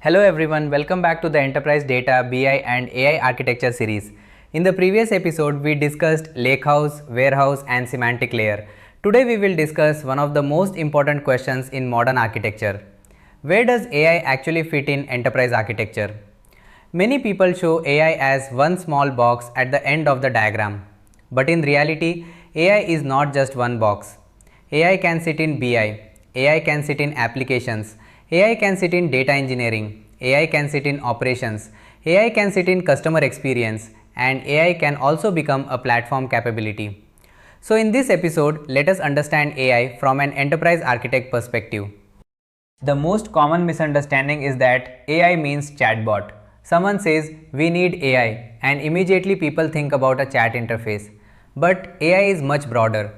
Hello everyone, welcome back to the Enterprise Data, BI and AI Architecture series. In the previous episode, we discussed lakehouse, warehouse and semantic layer. Today we will discuss one of the most important questions in modern architecture. Where does AI actually fit in enterprise architecture? Many people show AI as one small box at the end of the diagram. But in reality, AI is not just one box. AI can sit in BI, AI can sit in applications, AI can sit in data engineering, AI can sit in operations, AI can sit in customer experience, and AI can also become a platform capability. So in this episode, let us understand AI from an enterprise architect perspective. The most common misunderstanding is that AI means chatbot. Someone says we need AI and immediately people think about a chat interface. But AI is much broader.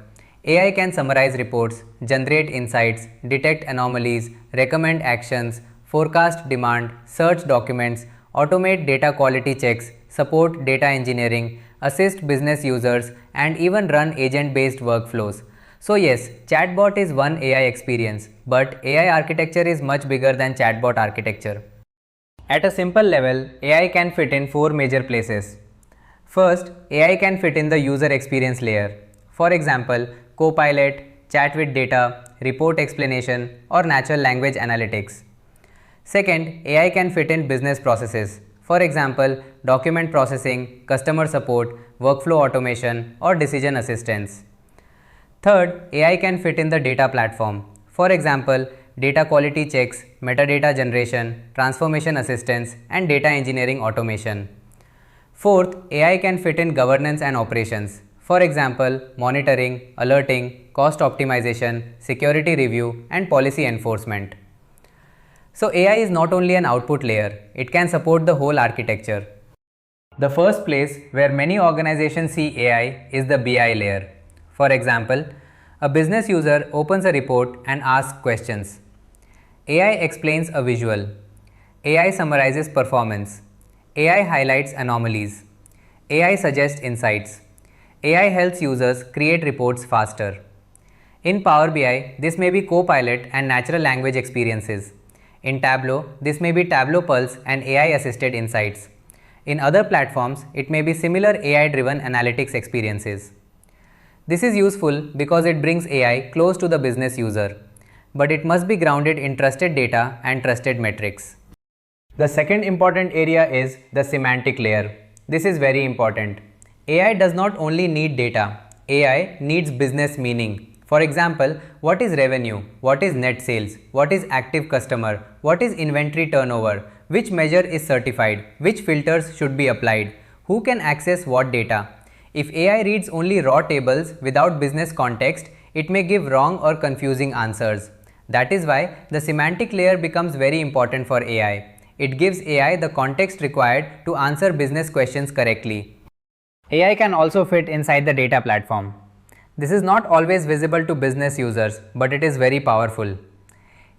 AI can summarize reports, generate insights, detect anomalies, recommend actions, forecast demand, search documents, automate data quality checks, support data engineering, assist business users, and even run agent-based workflows. So yes, chatbot is one AI experience, but AI architecture is much bigger than chatbot architecture. At a simple level, AI can fit in four major places. First, AI can fit in the user experience layer. For example, Copilot, chat with data, report explanation, or natural language analytics. Second, AI can fit in business processes. For example, document processing, customer support, workflow automation, or decision assistance. Third, AI can fit in the data platform. For example, data quality checks, metadata generation, transformation assistance, and data engineering automation. Fourth, AI can fit in governance and operations. For example, monitoring, alerting, cost optimization, security review, and policy enforcement. So AI is not only an output layer, it can support the whole architecture. The first place where many organizations see AI is the BI layer. For example, a business user opens a report and asks questions. AI explains a visual. AI summarizes performance. AI highlights anomalies. AI suggests insights. AI helps users create reports faster. In Power BI, this may be Copilot and natural language experiences. In Tableau, this may be Tableau Pulse and AI-assisted insights. In other platforms, it may be similar AI-driven analytics experiences. This is useful because it brings AI close to the business user, but it must be grounded in trusted data and trusted metrics. The second important area is the semantic layer. This is very important. AI does not only need data, AI needs business meaning. For example, what is revenue? What is net sales? What is active customer? What is inventory turnover? Which measure is certified? Which filters should be applied? Who can access what data? If AI reads only raw tables without business context, it may give wrong or confusing answers. That is why the semantic layer becomes very important for AI. It gives AI the context required to answer business questions correctly. AI can also fit inside the data platform. This is not always visible to business users, but it is very powerful.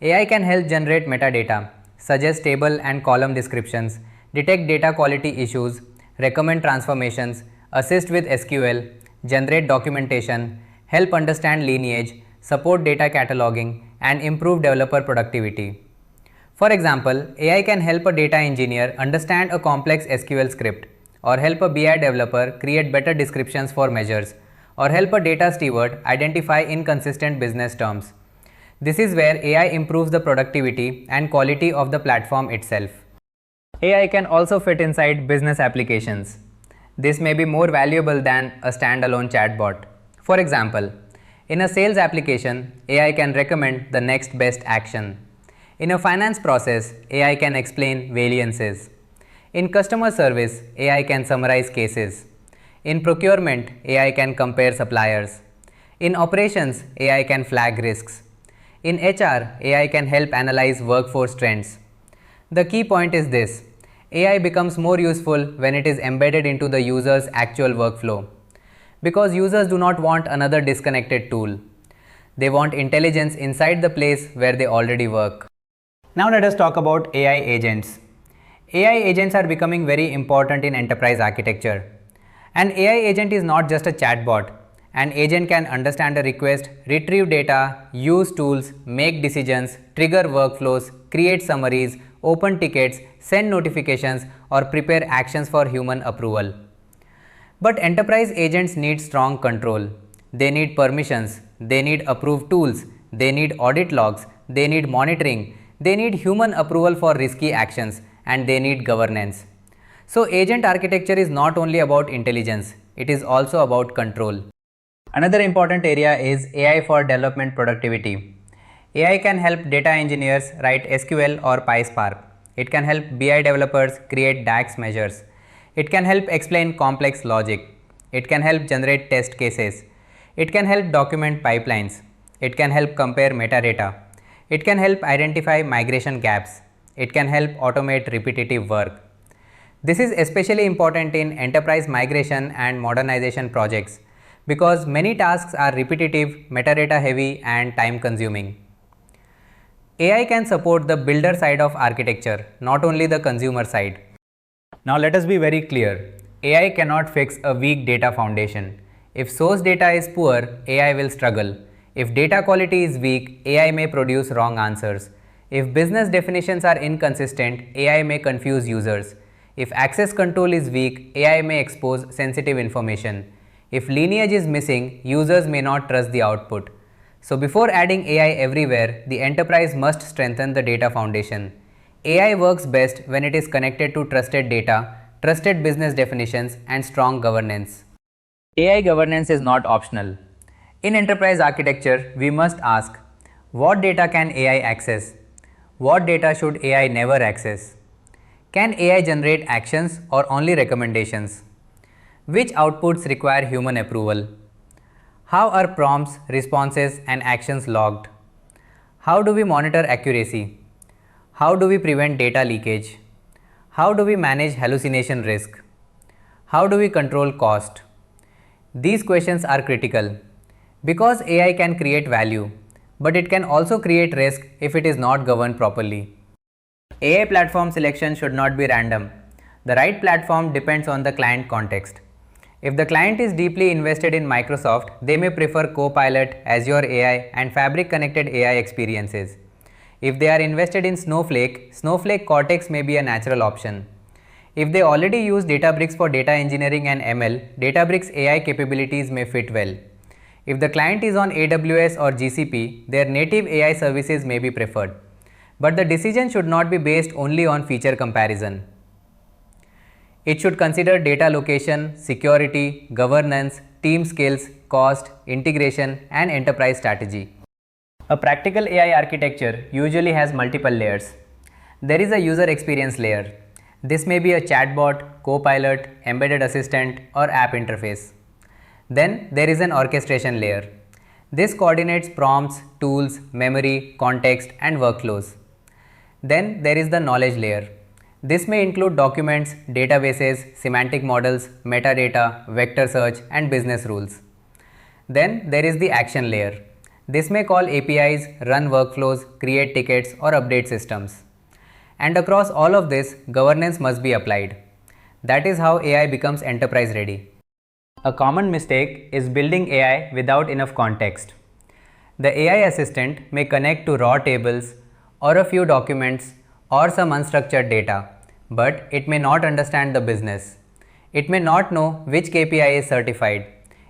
AI can help generate metadata, suggest table and column descriptions, detect data quality issues, recommend transformations, assist with SQL, generate documentation, help understand lineage, support data cataloging, and improve developer productivity. For example, AI can help a data engineer understand a complex SQL script, or help a BI developer create better descriptions for measures, or help a data steward identify inconsistent business terms. This is where AI improves the productivity and quality of the platform itself. AI can also fit inside business applications. This may be more valuable than a standalone chatbot. For example, in a sales application, AI can recommend the next best action. In a finance process, AI can explain variances. In customer service, AI can summarize cases. In procurement, AI can compare suppliers. In operations, AI can flag risks. In HR, AI can help analyze workforce trends. The key point is this: AI becomes more useful when it is embedded into the user's actual workflow. Because users do not want another disconnected tool. They want intelligence inside the place where they already work. Now let us talk about AI agents. AI agents are becoming very important in enterprise architecture. An AI agent is not just a chatbot. An agent can understand a request, retrieve data, use tools, make decisions, trigger workflows, create summaries, open tickets, send notifications, or prepare actions for human approval. But enterprise agents need strong control. They need permissions, they need approved tools, they need audit logs, they need monitoring, they need human approval for risky actions, and they need governance. So agent architecture is not only about intelligence, it is also about control. Another important area is AI for development productivity. AI can help data engineers write SQL or PySpark. It can help BI developers create DAX measures. It can help explain complex logic. It can help generate test cases. It can help document pipelines. It can help compare metadata. It can help identify migration gaps. It can help automate repetitive work. This is especially important in enterprise migration and modernization projects because many tasks are repetitive, metadata heavy, and time consuming. AI can support the builder side of architecture, not only the consumer side. Now let us be very clear. AI cannot fix a weak data foundation. If source data is poor, AI will struggle. If data quality is weak, AI may produce wrong answers. If business definitions are inconsistent, AI may confuse users. If access control is weak, AI may expose sensitive information. If lineage is missing, users may not trust the output. So before adding AI everywhere, the enterprise must strengthen the data foundation. AI works best when it is connected to trusted data, trusted business definitions, and strong governance. AI governance is not optional. In enterprise architecture, we must ask, what data can AI access? What data should AI never access? Can AI generate actions or only recommendations? Which outputs require human approval? How are prompts, responses, and actions logged? How do we monitor accuracy? How do we prevent data leakage? How do we manage hallucination risk? How do we control cost? These questions are critical because AI can create value, but it can also create risk if it is not governed properly. AI platform selection should not be random. The right platform depends on the client context. If the client is deeply invested in Microsoft, they may prefer Copilot, Azure AI, and Fabric connected AI experiences. If they are invested in Snowflake, Snowflake Cortex may be a natural option. If they already use Databricks for data engineering and ML, Databricks AI capabilities may fit well. If the client is on AWS or GCP, their native AI services may be preferred. But the decision should not be based only on feature comparison. It should consider data location, security, governance, team skills, cost, integration, and enterprise strategy. A practical AI architecture usually has multiple layers. There is a user experience layer. This may be a chatbot, copilot, embedded assistant, or app interface. Then there is an orchestration layer. This coordinates prompts, tools, memory, context, and workflows. Then there is the knowledge layer. This may include documents, databases, semantic models, metadata, vector search, and business rules. Then there is the action layer. This may call APIs, run workflows, create tickets, or update systems. And across all of this, governance must be applied. That is how AI becomes enterprise ready. A common mistake is building AI without enough context. The AI assistant may connect to raw tables or a few documents or some unstructured data, but it may not understand the business. It may not know which KPI is certified.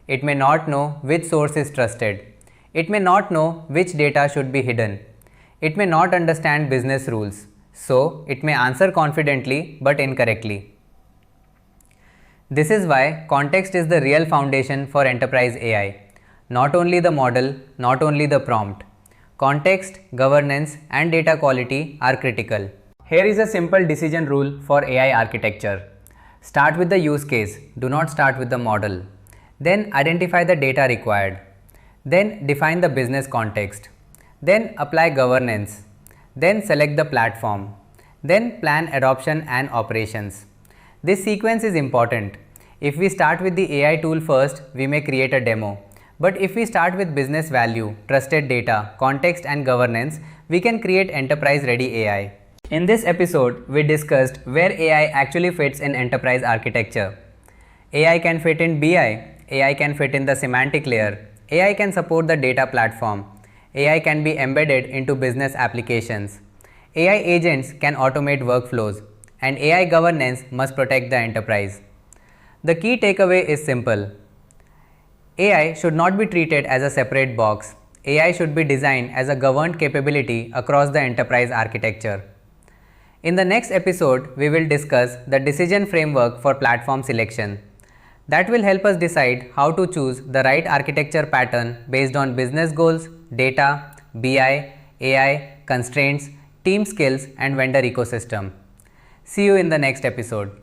It may not know which source is trusted. It may not know which data should be hidden. It may not understand business rules. So, it may answer confidently but incorrectly. This is why context is the real foundation for enterprise AI. Not only the model, not only the prompt. Context, governance, and data quality are critical. Here is a simple decision rule for AI architecture. Start with the use case, do not start with the model. Then identify the data required. Then define the business context. Then apply governance. Then select the platform. Then plan adoption and operations. This sequence is important. If we start with the AI tool first, we may create a demo. But if we start with business value, trusted data, context, and governance, we can create enterprise-ready AI. In this episode, we discussed where AI actually fits in enterprise architecture. AI can fit in BI, AI can fit in the semantic layer, AI can support the data platform, AI can be embedded into business applications, AI agents can automate workflows, and AI governance must protect the enterprise. The key takeaway is simple. AI should not be treated as a separate box. AI should be designed as a governed capability across the enterprise architecture. In the next episode, we will discuss the decision framework for platform selection. That will help us decide how to choose the right architecture pattern based on business goals, data, BI, AI, constraints, team skills, and vendor ecosystem. See you in the next episode.